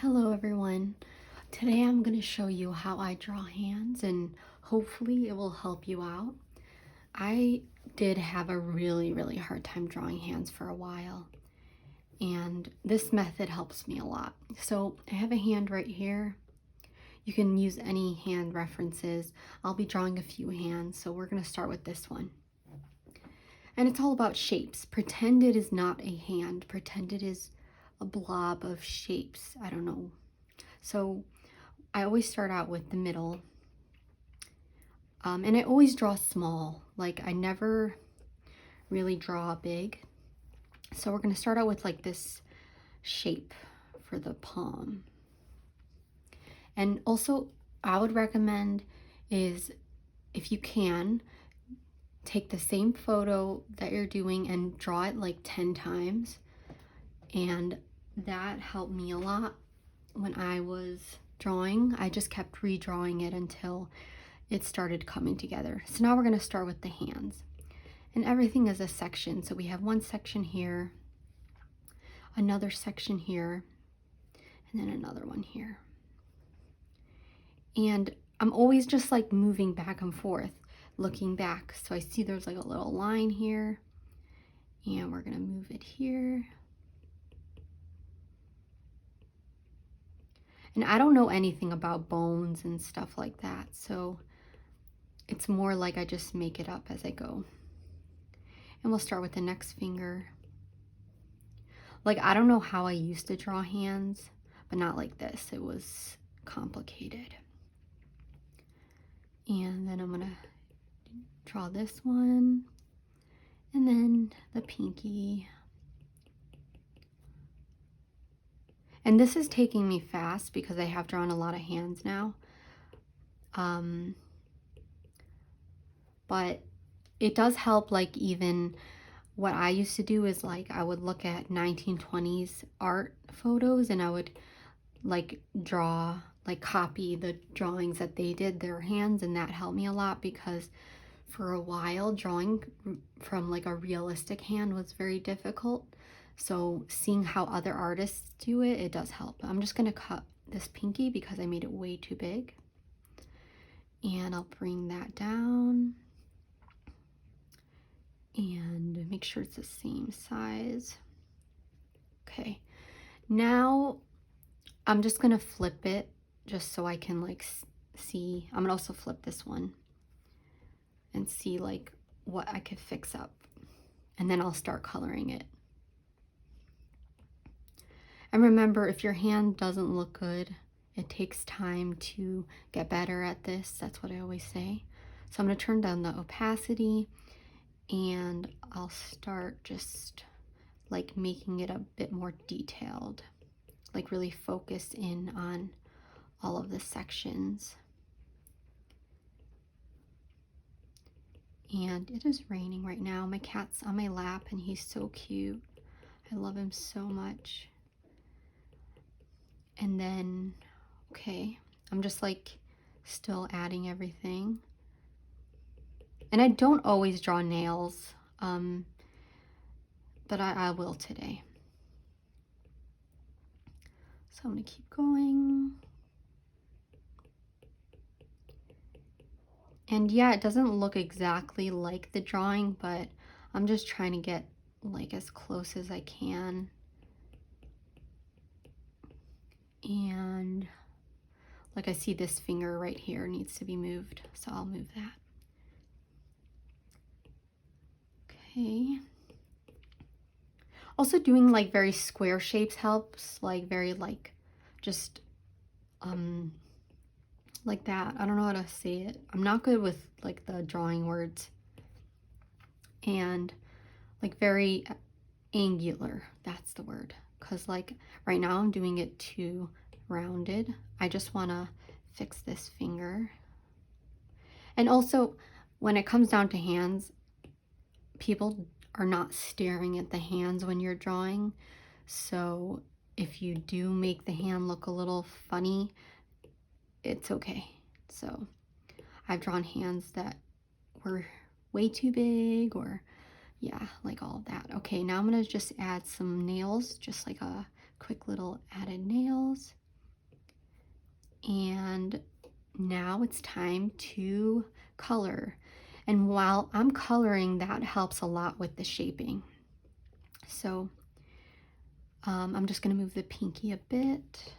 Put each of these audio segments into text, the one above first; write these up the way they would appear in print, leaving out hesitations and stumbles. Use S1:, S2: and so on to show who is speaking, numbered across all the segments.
S1: Hello everyone. Today I'm going to show you how I draw hands and hopefully it will help you out. I did have a really hard time drawing hands for a while, and this method helps me a lot. So I have a hand right here. You can use any hand references. I'll be drawing a few hands, so we're going to start with this one. And it's all about shapes. Pretend it is not a hand. Pretend it is a blob of shapes. I don't know. So I always start out with the middle, and I always draw small. Like, I never really draw big. So we're going to start out with like this shape for the palm. And also, I would recommend is, if you can, take the same photo that you're doing and draw it like 10 times. And that helped me a lot when I was drawing. I just kept redrawing it until it started coming together. So now we're going to start with the hands. And everything is a section. So we have one section here, another section here, and then another one here. And I'm always just like moving back and forth, looking back. So I see there's like a little line here, and we're going to move it here. And I don't know anything about bones and stuff like that, so it's more like I just make it up as I go. And we'll start with the next finger. Like, I don't know how I used to draw hands, but not like this. It was complicated. And then I'm gonna draw this one, and then the pinky. And this is taking me fast because I have drawn a lot of hands now. But it does help. Like, even what I used to do is like I would look at 1920s art photos and I would like draw, like copy the drawings that they did, their hands, and that helped me a lot because for a while drawing from like a realistic hand was very difficult. So seeing how other artists do it, it does help. I'm just going to cut this pinky because I made it way too big. And I'll bring that down and make sure it's the same size. Okay, now I'm just gonna flip it just so I can like see. I'm gonna also flip this one and see like what I could fix up, and then I'll start coloring it. And remember, if your hand doesn't look good, it takes time to get better at this. That's what I always say. So I'm gonna turn down the opacity, and I'll start just like making it a bit more detailed, like really focused in on all of the sections. And it is raining right now. My cat's on my lap and he's so cute. I love him so much. And then, okay, I'm just like still adding everything. And I don't always draw nails, but I will today. So I'm gonna keep going. And yeah, it doesn't look exactly like the drawing, but I'm just trying to get like as close as I can. And like I see this finger right here needs to be moved, so I'll move that. Okay. Also doing like very square shapes helps, like very like just like that. I don't know how to say it. I'm not good with like the drawing words. And like very angular, that's the word. Because like right now I'm doing it too rounded. I just want to fix this finger. And also, when it comes down to hands, people are not staring at the hands when you're drawing. So if you do make the hand look a little funny, it's okay. So I've drawn hands that were way too big, or yeah, like all of that. Okay, now I'm gonna just add some nails, just like a quick little added nails. And now it's time to color. And while I'm coloring, that helps a lot with the shaping. So I'm just gonna move the pinky a bit.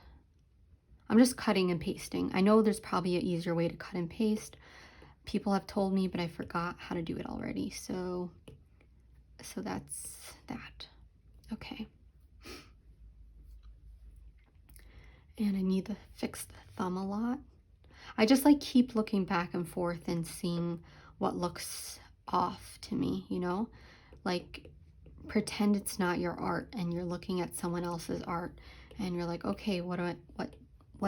S1: I'm just cutting and pasting. I know there's probably an easier way to cut and paste. People have told me, but I forgot how to do it already. So that's that. Okay. And I need to fix the thumb a lot. I just like keep looking back and forth and seeing what looks off to me, you know? Like pretend it's not your art and you're looking at someone else's art and you're like, okay, what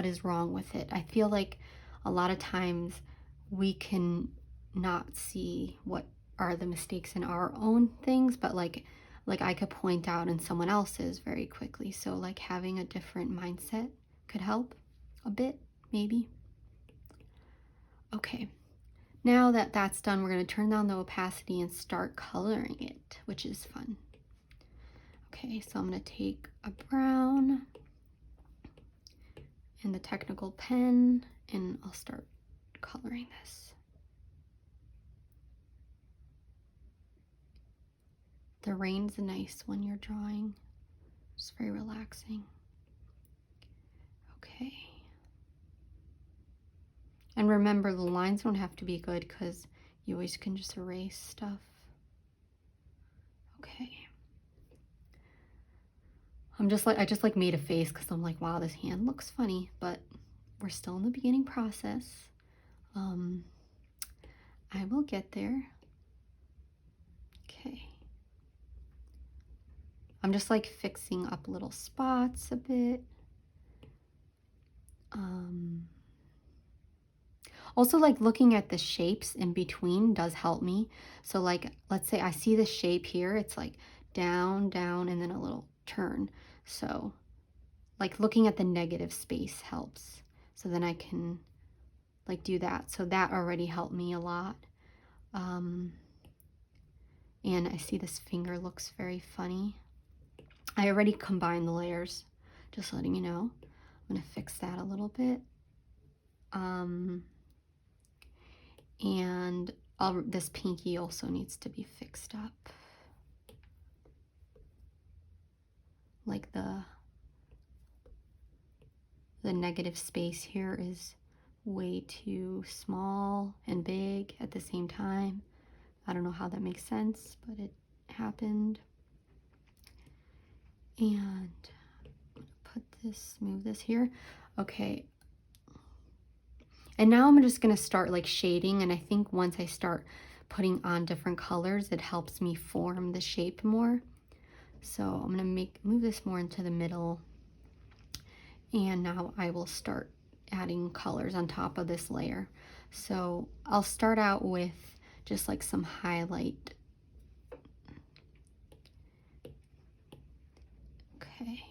S1: is wrong with it? I feel like a lot of times we can not see what are the mistakes in our own things, but like I could point out in someone else's very quickly. So like having a different mindset could help a bit, maybe. Okay, now that that's done, we're going to turn down the opacity and start coloring it, which is fun. Okay, so I'm going to take a brown and the technical pen, and I'll start coloring this. The rain's nice when you're drawing. It's very relaxing. Okay. And remember, the lines don't have to be good because you always can just erase stuff. Okay. I just like made a face because I'm like, wow, this hand looks funny, but we're still in the beginning process. I will get there. Okay. I'm just like fixing up little spots a bit. Also like looking at the shapes in between does help me. So like, let's say I see the shape here, it's like down, down, and then a little turn. So like looking at the negative space helps. So then I can like do that. So that already helped me a lot. And I see this finger looks very funny. I already combined the layers, just letting you know. I'm gonna fix that a little bit. And this pinky also needs to be fixed up. Like the negative space here is way too small and big at the same time. I don't know how that makes sense, but it happened. And move this here. Okay. And now I'm just gonna start like shading, and I think once I start putting on different colors, it helps me form the shape more. So I'm gonna move this more into the middle, and now I will start adding colors on top of this layer. So I'll start out with just like some highlight. Okay.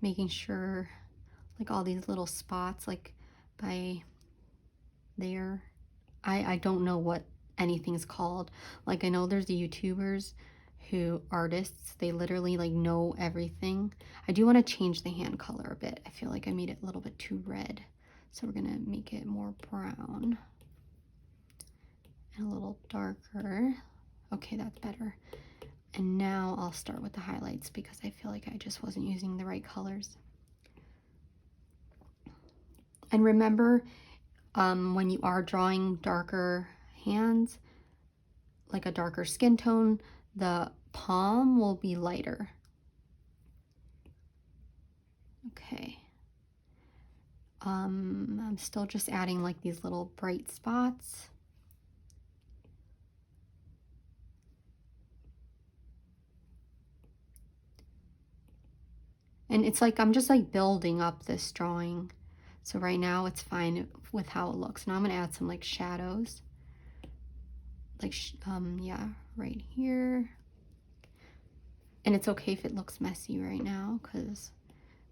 S1: Making sure like all these little spots like by there. I don't know what anything's called. Like I know there's the YouTubers artists, they literally like know everything. I do want to change the hand color a bit. I feel like I made it a little bit too red. So we're gonna make it more brown and a little darker. Okay, that's better. And now I'll start with the highlights because I feel like I just wasn't using the right colors. And remember, when you are drawing darker hands, like a darker skin tone, the palm will be lighter. Okay. I'm still just adding like these little bright spots. And it's like, I'm just like building up this drawing. So right now it's fine with how it looks. Now I'm gonna add some like shadows. Like, yeah, right here. And it's okay if it looks messy right now because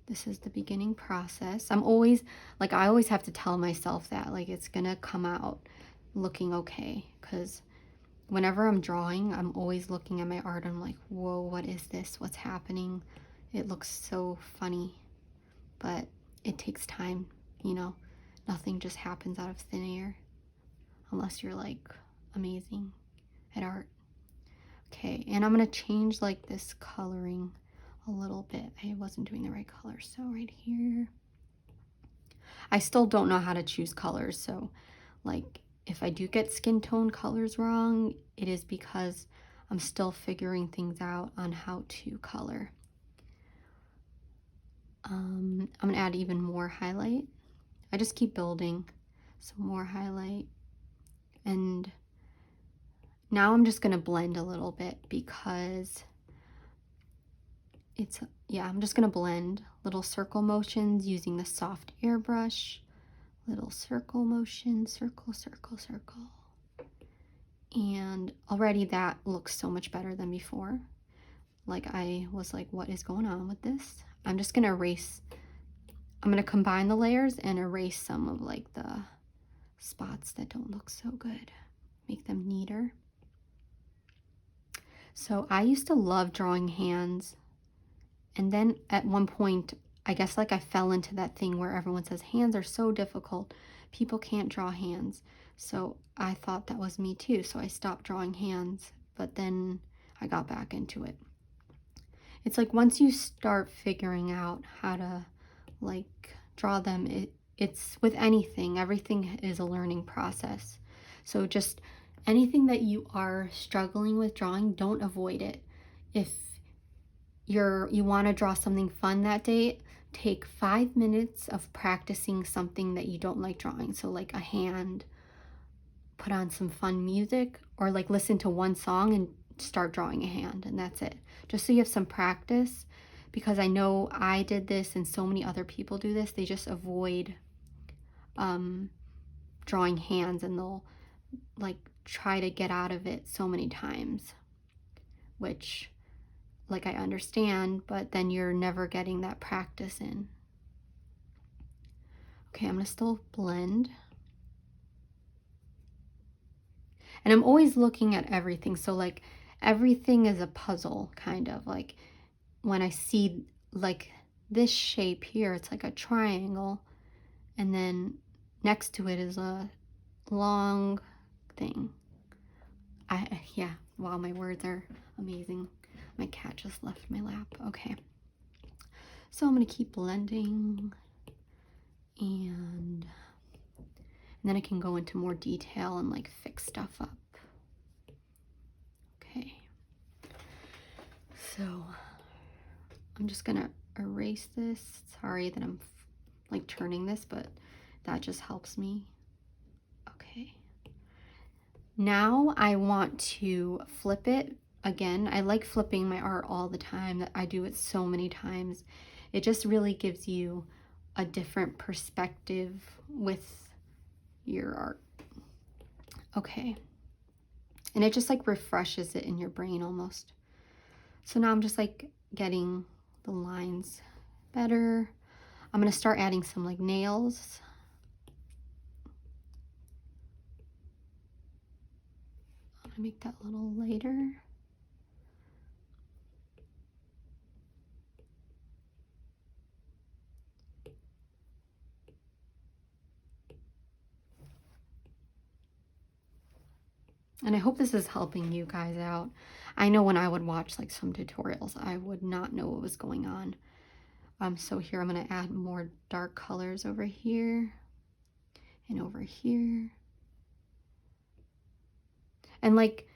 S1: this is the beginning process. I'm always, like, I always have to tell myself that, like, it's gonna come out looking okay. Because whenever I'm drawing, I'm always looking at my art and I'm like, whoa, what is this? What's happening? It looks so funny. but it takes time, you know. Nothing just happens out of thin air unless you're like amazing at art. Okay, and I'm gonna change like this coloring a little bit. I wasn't doing the right color, so right here. I still don't know how to choose colors, so like if I do get skin tone colors wrong, it is because I'm still figuring things out on how to color. I'm gonna add even more highlight. I just keep building, so more highlight. And now I'm just gonna blend a little bit because it's, yeah, I'm just gonna blend little circle motions using the soft airbrush. Little circle motion, circle, circle, circle. And already that looks so much better than before. Like I was like, what is going on with this? I'm just gonna erase, I'm gonna combine the layers and erase some of like the spots that don't look so good. Make them neater. So I used to love drawing hands. And then at one point, I guess like I fell into that thing where everyone says hands are so difficult. People can't draw hands. So I thought that was me too. So I stopped drawing hands, but then I got back into it. It's like once you start figuring out how to like draw them, it's with anything, everything is a learning process. So just anything that you are struggling with drawing, don't avoid it. If you want to draw something fun that day, take 5 minutes of practicing something that you don't like drawing. So like a hand, put on some fun music, or like listen to one song and start drawing a hand, and that's it. Just so you have some practice, because I know I did this and so many other people do this. They just avoid drawing hands, and they'll like try to get out of it so many times, which like I understand, but then you're never getting that practice in. Okay, I'm gonna still blend. And I'm always looking at everything. So like everything is a puzzle, kind of. Like when I see like this shape here, it's like a triangle. And then next to it is a long thing. Yeah, wow, my words are amazing. My cat just left my lap. Okay. So I'm gonna keep blending, and then I can go into more detail and like fix stuff up. Okay. So I'm just gonna erase this. Sorry that I'm like turning this, but that just helps me. Okay. Now I want to flip it again. I like flipping my art all the time. I do it so many times. It just really gives you a different perspective with your art. Okay. And it just like refreshes it in your brain almost. So now I'm just like getting the lines better. I'm gonna start adding some like nails. I'm gonna make that a little lighter. And I hope this is helping you guys out. I know when I would watch like some tutorials, I would not know what was going on. So here I'm gonna add more dark colors over here and over here. And like,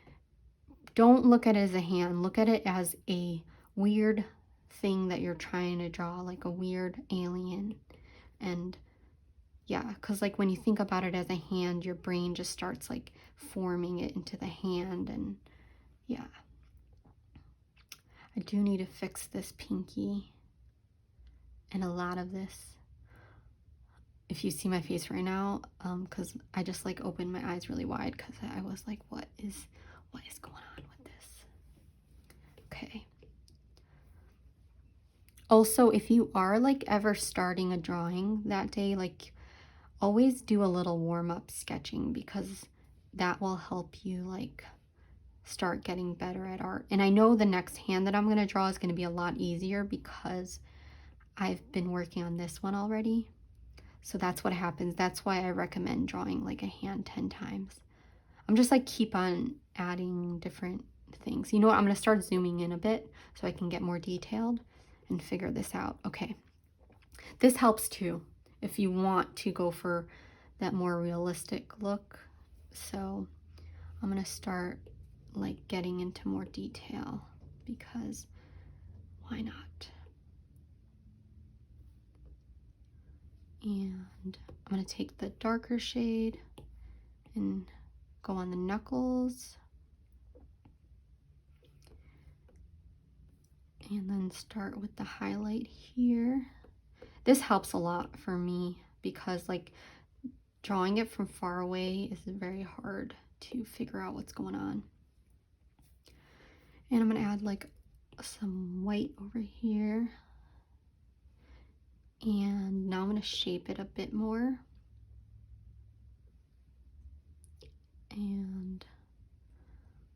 S1: don't look at it as a hand, look at it as a weird thing that you're trying to draw, like a weird alien. And yeah, because like when you think about it as a hand, your brain just starts like forming it into the hand. And yeah, I do need to fix this pinky and a lot of this. If you see my face right now, because I just like opened my eyes really wide because I was like, what is going on with this? Okay. Also, if you are like ever starting a drawing that day, like always do a little warm-up sketching, because that will help you like start getting better at art. And I know the next hand that I'm going to draw is going to be a lot easier because I've been working on this one already. So that's what happens. That's why I recommend drawing like a hand 10 times. I'm just like keep on adding different things. You know what? I'm going to start zooming in a bit so I can get more detailed and figure this out. Okay. This helps too if you want to go for that more realistic look. So I'm going to start like getting into more detail because why not? And I'm going to take the darker shade and go on the knuckles. And then start with the highlight here. This helps a lot for me because like drawing it from far away is very hard to figure out what's going on. And I'm going to add like some white over here. And now I'm going to shape it a bit more. And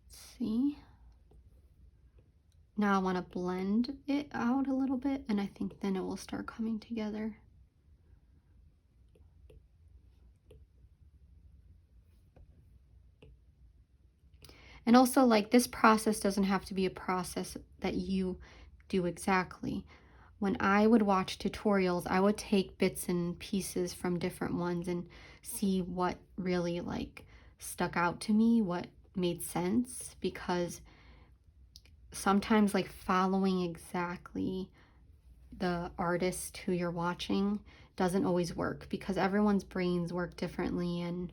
S1: let's see. Now I want to blend it out a little bit, and I think then it will start coming together. And also, like, this process doesn't have to be a process that you do exactly. When I would watch tutorials, I would take bits and pieces from different ones and see what really like stuck out to me, what made sense, because sometimes like following exactly the artist who you're watching doesn't always work because everyone's brains work differently and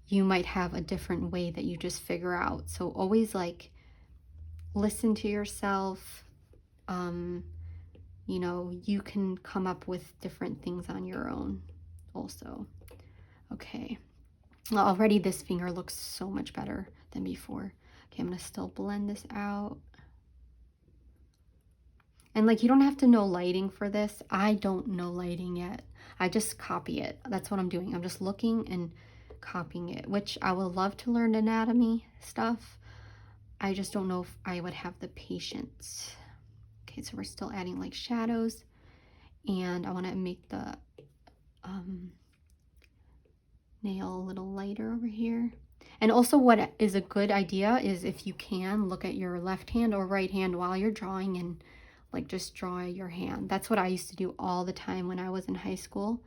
S1: you might have a different way that you just figure out. So always like listen to yourself. You know, you can come up with different things on your own also. Okay. Well, already this finger looks so much better than before. Okay, I'm gonna still blend this out. And like, you don't have to know lighting for this. I don't know lighting yet. I just copy it. That's what I'm doing. I'm just looking and copying it, which I would love to learn anatomy stuff. I just don't know if I would have the patience. Okay, so we're still adding like shadows, and I want to make the nail a little lighter over here. And also what is a good idea is if you can look at your left hand or right hand while you're drawing and like just draw your hand. That's what I used to do all the time when I was in high school.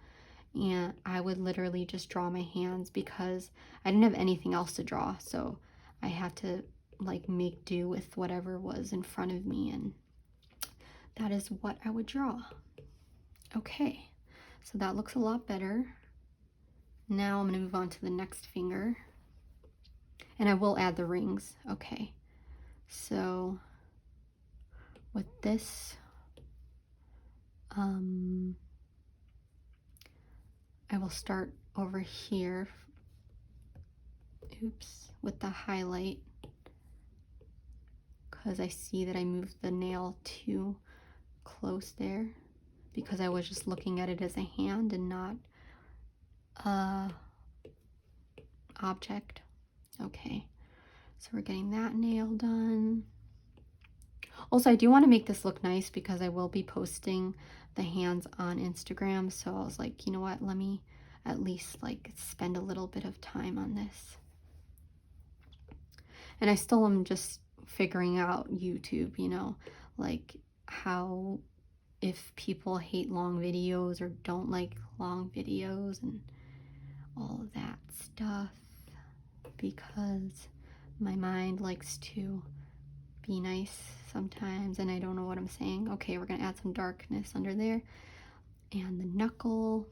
S1: And I would literally just draw my hands because I didn't have anything else to draw. So I had to like make do with whatever was in front of me, and that is what I would draw. Okay, so that looks a lot better. Now I'm going to move on to the next finger, and I will add the rings. Okay, so with this, I will start over here, oops, with the highlight, because I see that I moved the nail too close there, because I was just looking at it as a hand and not a object. Okay, so we're getting that nail done. Also, I do want to make this look nice because I will be posting the hands on Instagram. So I was like, you know what, let me at least like spend a little bit of time on this. And I still am just figuring out YouTube, you know, like how, if people hate long videos or don't like long videos and all of that stuff, because my mind likes to be nice sometimes and I don't know what I'm saying. Okay, we're gonna add some darkness under there and the knuckle,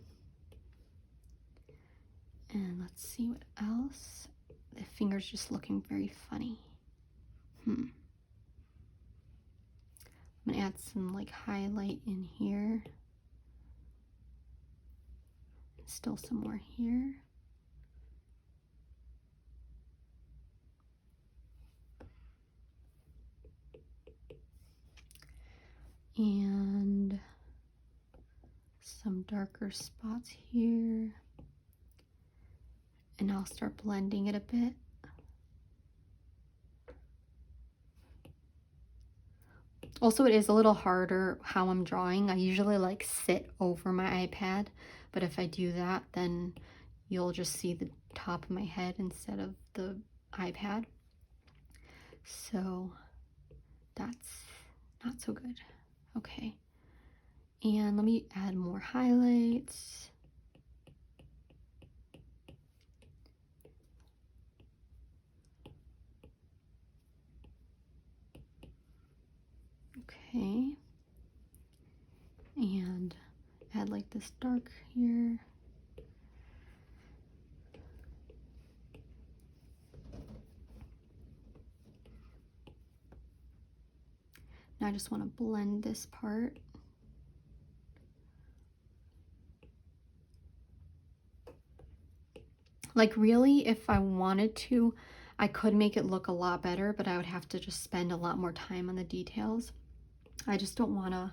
S1: and let's see what else. The finger's just looking very funny. I'm gonna add some like highlight in here, still some more here. And some darker spots here. And I'll start blending it a bit. Also, it is a little harder how I'm drawing. I usually like sit over my iPad, but if I do that, then you'll just see the top of my head instead of the iPad. So that's not so good. Okay. And let me add more highlights. Okay. And add like this dark here. Now I just want to blend this part. Like really, if I wanted to, I could make it look a lot better, but I would have to just spend a lot more time on the details. I just don't want to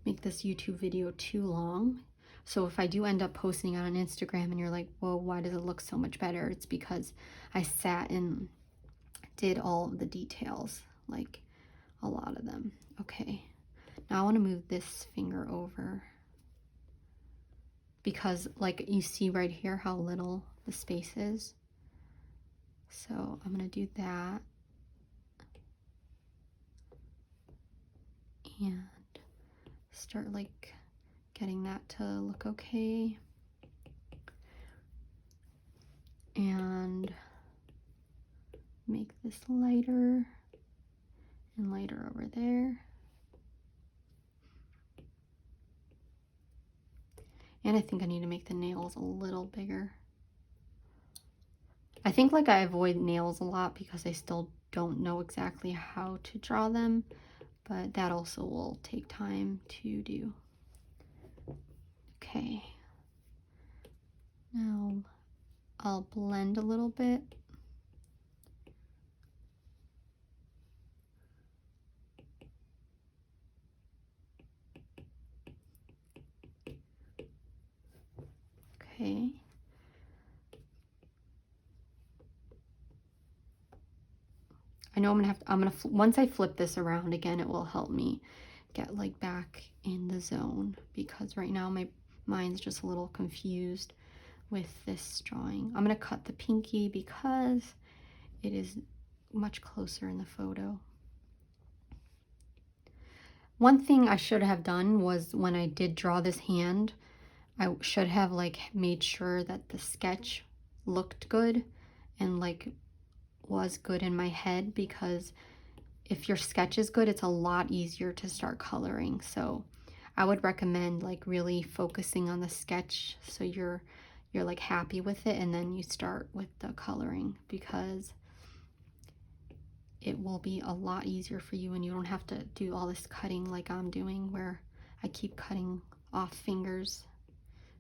S1: make this YouTube video too long. So if I do end up posting it on Instagram and you're like, whoa, why does it look so much better? It's because I sat and did all of the details, like a lot of them. Okay, now I want to move this finger over because like you see right here how little the space is. So I'm going to do that. And start like getting that to look okay. And make this lighter and lighter over there. And I think I need to make the nails a little bigger. I think like I avoid nails a lot because I still don't know exactly how to draw them, but that also will take time to do. Okay. Now I'll blend a little bit. Okay. I know once I flip this around again, it will help me get like back in the zone because right now my mind's just a little confused with this drawing. I'm gonna cut the pinky because it is much closer in the photo. One thing I should have done was when I did draw this hand, I should have like made sure that the sketch looked good and like was good in my head, because if your sketch is good, it's a lot easier to start coloring. So I would recommend like really focusing on the sketch so you're like happy with it, and then you start with the coloring, because it will be a lot easier for you and you don't have to do all this cutting like I'm doing, where I keep cutting off fingers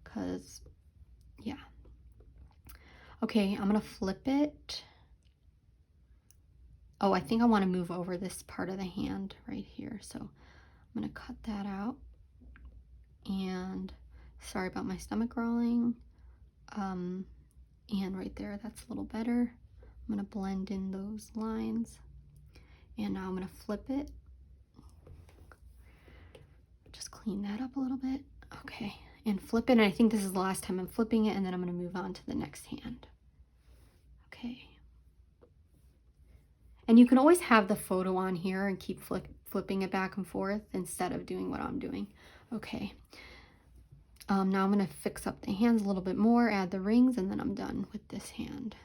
S1: because yeah. Okay, I'm gonna flip it. Oh, I think I want to move over this part of the hand right here. So I'm going to cut that out. And sorry about my stomach growling. And right there, that's a little better. I'm going to blend in those lines. And now I'm going to flip it. Just clean that up a little bit. Okay, and flip it. And I think this is the last time I'm flipping it, and then I'm going to move on to the next hand. Okay. And you can always have the photo on here and keep flipping it back and forth instead of doing what I'm doing. Okay. Now I'm going to fix up the hands a little bit more, add the rings, and then I'm done with this hand.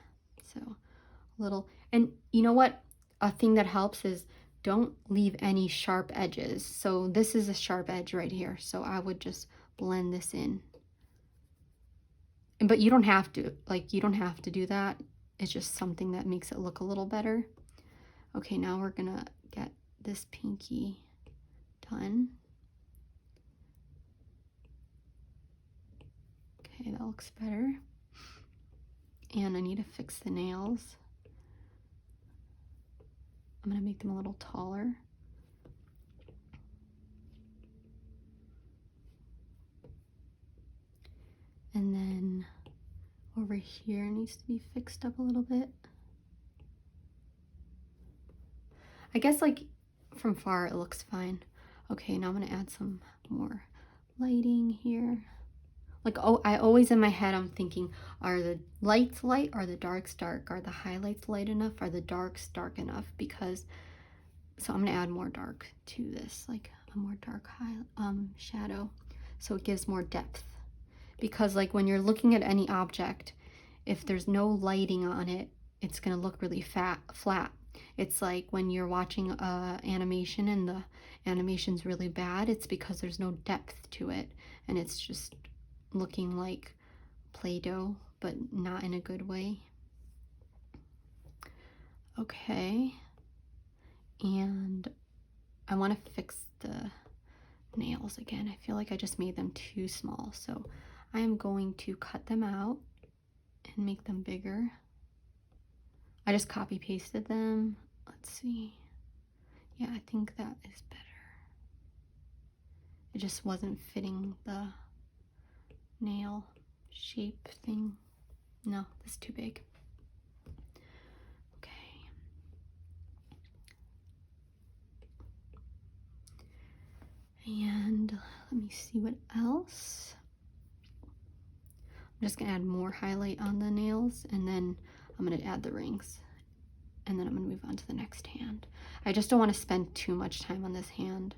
S1: So a little, and you know what? A thing that helps is don't leave any sharp edges. So this is a sharp edge right here. So I would just blend this in. But you don't have to, you don't have to do that. It's just something that makes it look a little better. Okay, now we're gonna get this pinky done. Okay, that looks better. And I need to fix the nails. I'm gonna make them a little taller. And then over here needs to be fixed up a little bit. I guess like from far it looks fine. Okay, now I'm gonna add some more lighting here. Like, oh, I always in my head I'm thinking, are the lights light, are the darks dark, are the highlights light enough, are the darks dark enough? Because, so I'm gonna add more dark to this, like a more dark shadow, so it gives more depth. Because like when you're looking at any object, if there's no lighting on it, it's gonna look really flat. It's like when you're watching animation and the animation's really bad, it's because there's no depth to it and it's just looking like Play-Doh, but not in a good way. Okay, and I want to fix the nails again. I feel like I just made them too small, so I am going to cut them out and make them bigger. I just copy pasted them. Let's see. Yeah, I think that is better. It just wasn't fitting the nail shape thing. No, this is too big. Okay. And let me see what else. I'm just gonna add more highlight on the nails, and then I'm gonna add the rings, and then I'm gonna move on to the next hand. I just don't want to spend too much time on this hand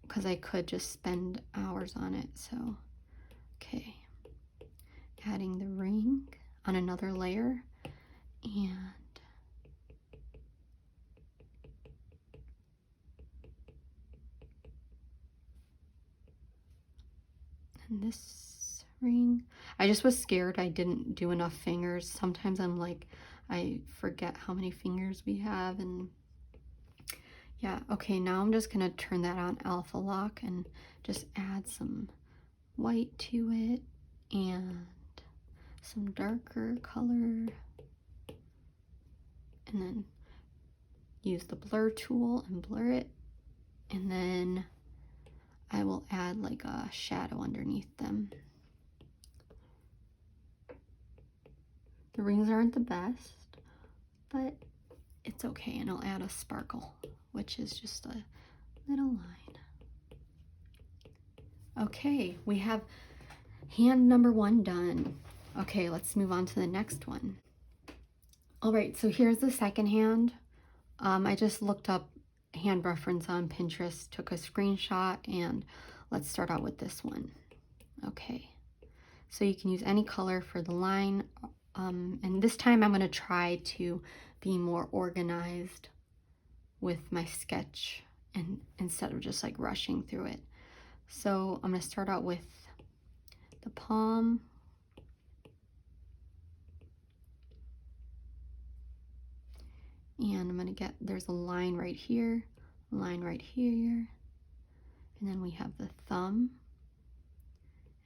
S1: because I could just spend hours on it. So, okay, adding the ring on another layer, and this ring. I just was scared I didn't do enough fingers. Sometimes I'm like, I forget how many fingers we have, and yeah. Okay, now I'm just gonna turn that on alpha lock and just add some white to it and some darker color, and then use the blur tool and blur it, and then I will add like a shadow underneath them. The rings aren't the best, but it's okay, and I'll add a sparkle, which is just a little line. Okay, we have hand number 1 done. Okay, let's move on to the next one. All right, so here's the second hand. I just looked up hand reference on Pinterest, took a screenshot, and let's start out with this one. Okay, so you can use any color for the line, and this time I'm going to try to be more organized with my sketch, and instead of just like rushing through it. So I'm going to start out with the palm, and I'm going to get, there's a line right here, a line right here, and then we have the thumb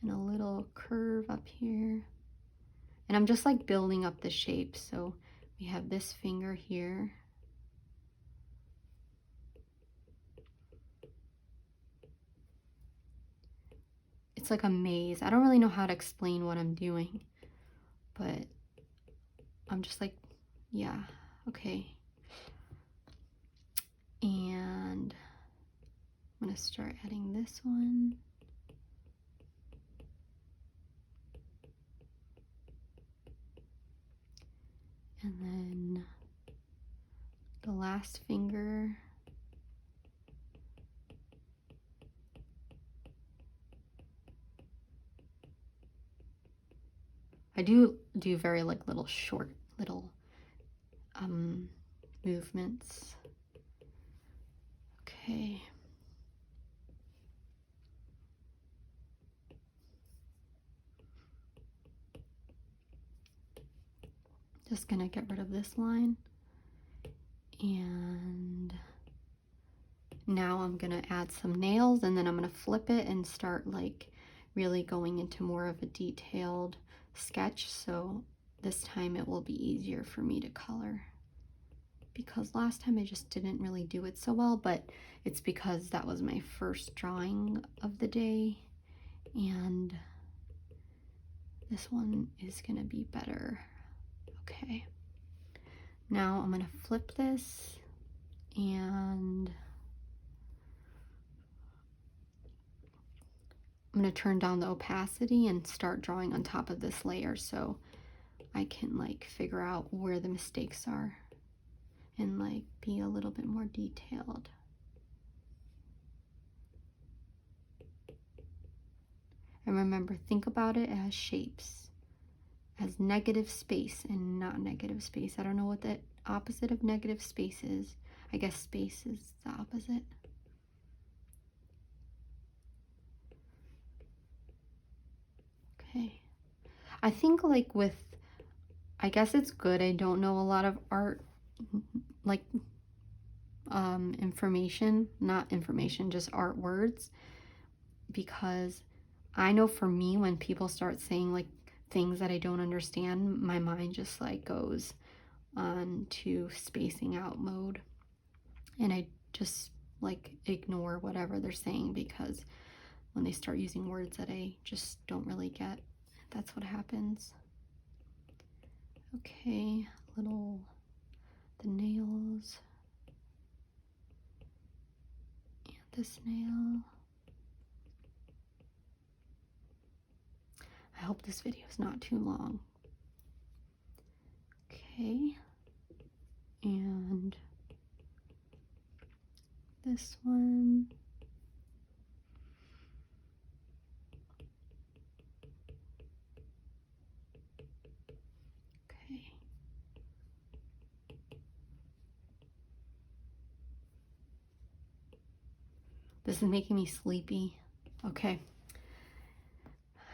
S1: and a little curve up here, and I'm just like building up the shape. So we have this finger here, it's like a maze. I don't really know how to explain what I'm doing, but I'm just like, yeah, okay. And I'm gonna start adding this one. And then the last finger. I do very like little short little movements. Okay. Just gonna get rid of this line, and now I'm gonna add some nails, and then I'm gonna flip it and start like really going into more of a detailed sketch. So this time it will be easier for me to color, because last time I just didn't really do it so well, but it's because that was my first drawing of the day, and this one is gonna be better. Okay, now I'm gonna flip this, and I'm going to turn down the opacity and start drawing on top of this layer so I can like figure out where the mistakes are and like be a little bit more detailed. And remember, think about it as shapes, as negative space and not negative space. I don't know what the opposite of negative space is. I guess space is the opposite. Okay. I think like with, I guess it's good I don't know a lot of art, like information, not information, just art words, because I know for me, when people start saying like things that I don't understand, my mind just like goes on to spacing out mode, and I just like ignore whatever they're saying, because when they start using words that I just don't really get, that's what happens. Okay, the nails and this nail. I hope this video is not too long. Okay, and this one. Okay. This is making me sleepy. Okay.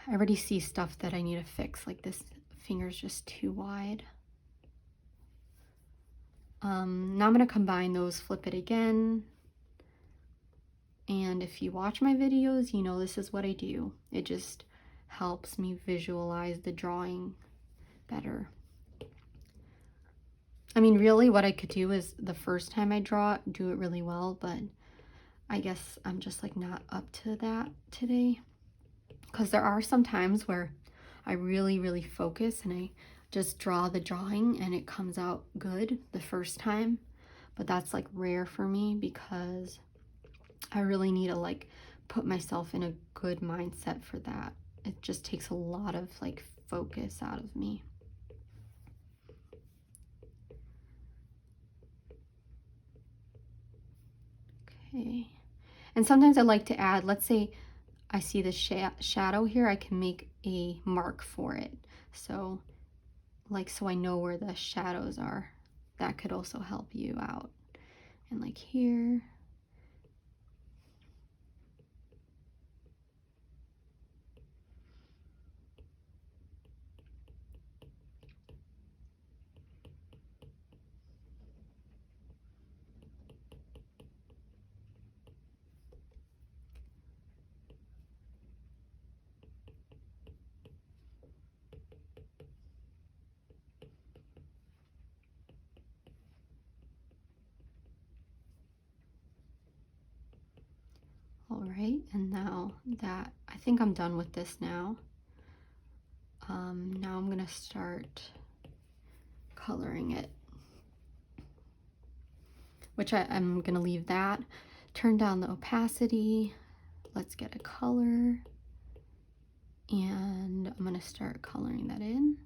S1: I already see stuff that I need to fix, like this finger's just too wide. Now I'm going to combine those, flip it again. And if you watch my videos, you know this is what I do. It just helps me visualize the drawing better. I mean, really what I could do is the first time I draw it, do it really well, but I guess I'm just like not up to that today. Because there are some times where I really focus and I just draw the drawing and it comes out good the first time. But that's like rare for me, because I really need to like put myself in a good mindset for that. It just takes a lot of like focus out of me. Okay. And sometimes I like to add, let's say I see the shadow here, I can make a mark for it. So like, so I know where the shadows are. That could also help you out. And like here. All right, and now that, I think I'm done with this now. Now I'm gonna start coloring it, which I'm gonna leave that. Turn down the opacity. Let's get a color. And I'm gonna start coloring that in.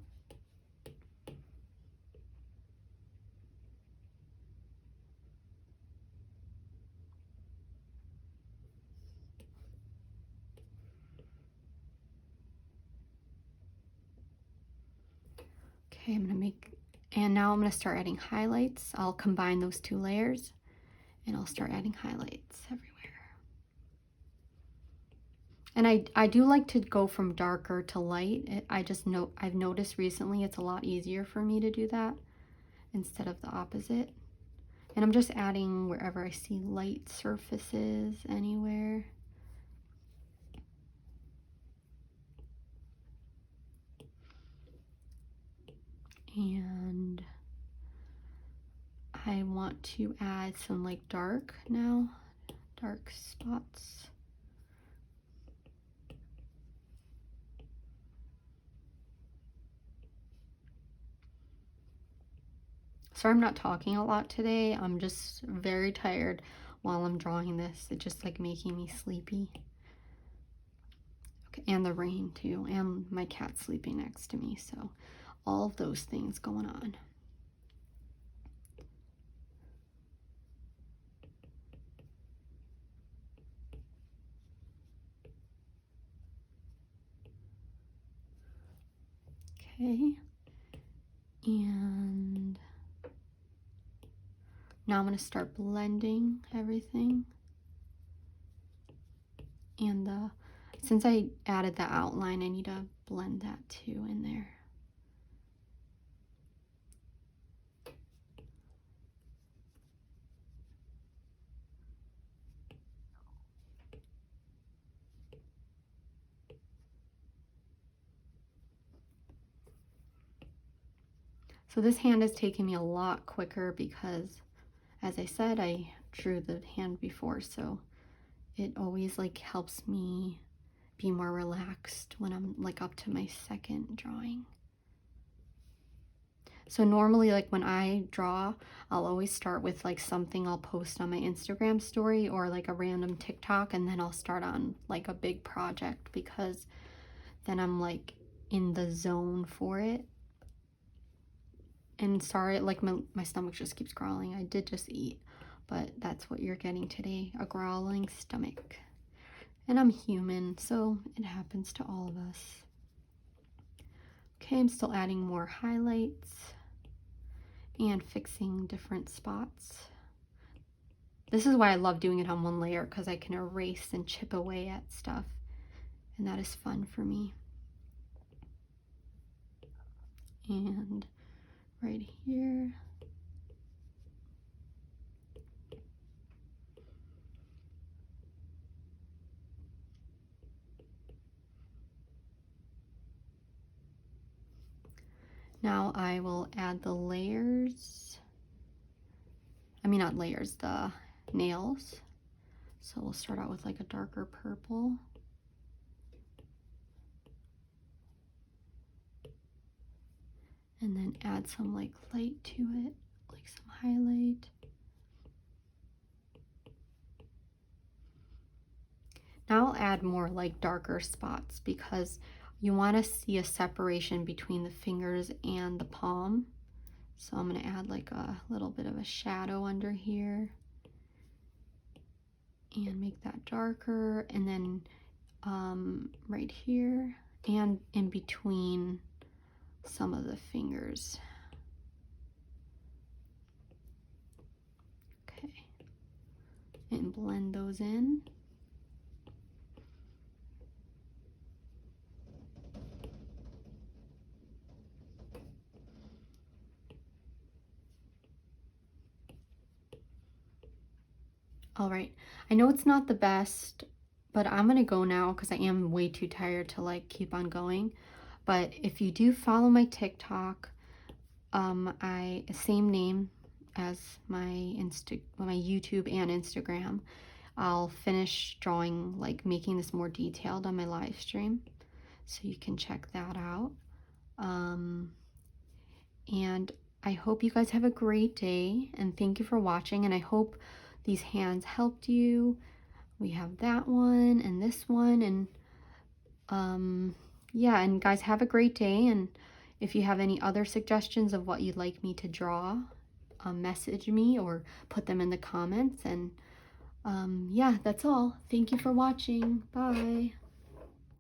S1: Okay, and now I'm gonna start adding highlights. I'll combine those two layers and I'll start adding highlights everywhere. And I do like to go from darker to light. I've noticed recently it's a lot easier for me to do that instead of the opposite. And I'm just adding wherever I see light surfaces anywhere. And I want to add some like dark now, dark spots. Sorry I'm not talking a lot today. I'm just very tired while I'm drawing this. It's just like making me sleepy. and the rain too, and my cat sleeping next to me. So all of those things going on. Okay, and now I'm going to start blending everything. And since I added the outline, I need to blend that too in there. So this hand is taking me a lot quicker because, as I said, I drew the hand before, so it always like helps me be more relaxed when I'm like up to my second drawing. So normally, like when I draw, I'll always start with like something I'll post on my Instagram story or like a random TikTok, and then I'll start on like a big project because then I'm like in the zone for it. And sorry, like my stomach just keeps growling. I did just eat, but that's what you're getting today, a growling stomach. And I'm human, so it happens to all of us. Okay, I'm still adding more highlights and fixing different spots. This is why I love doing it on one layer, because I can erase and chip away at stuff, and that is fun for me. And right here. Now I will add the layers. I mean, not layers, the nails. So we'll start out with like a darker purple. And then add some like light to it, like some highlight. Now I'll add more like darker spots because you want to see a separation between the fingers and the palm. So I'm going to add like a little bit of a shadow under here and make that darker, and then right here and in between some of the fingers. Okay, and blend those in. All right, I know it's not the best, but I'm gonna go now because I am way too tired to like keep on going. But if you do follow my TikTok, same name as my YouTube and Instagram. I'll finish drawing, like making this more detailed on my live stream, so you can check that out. And I hope you guys have a great day, and thank you for watching, and I hope these hands helped you. We have that one and this one, and yeah, and guys, have a great day. And if you have any other suggestions of what you'd like me to draw, message me or put them in the comments. And yeah, that's all. Thank you for watching. Bye.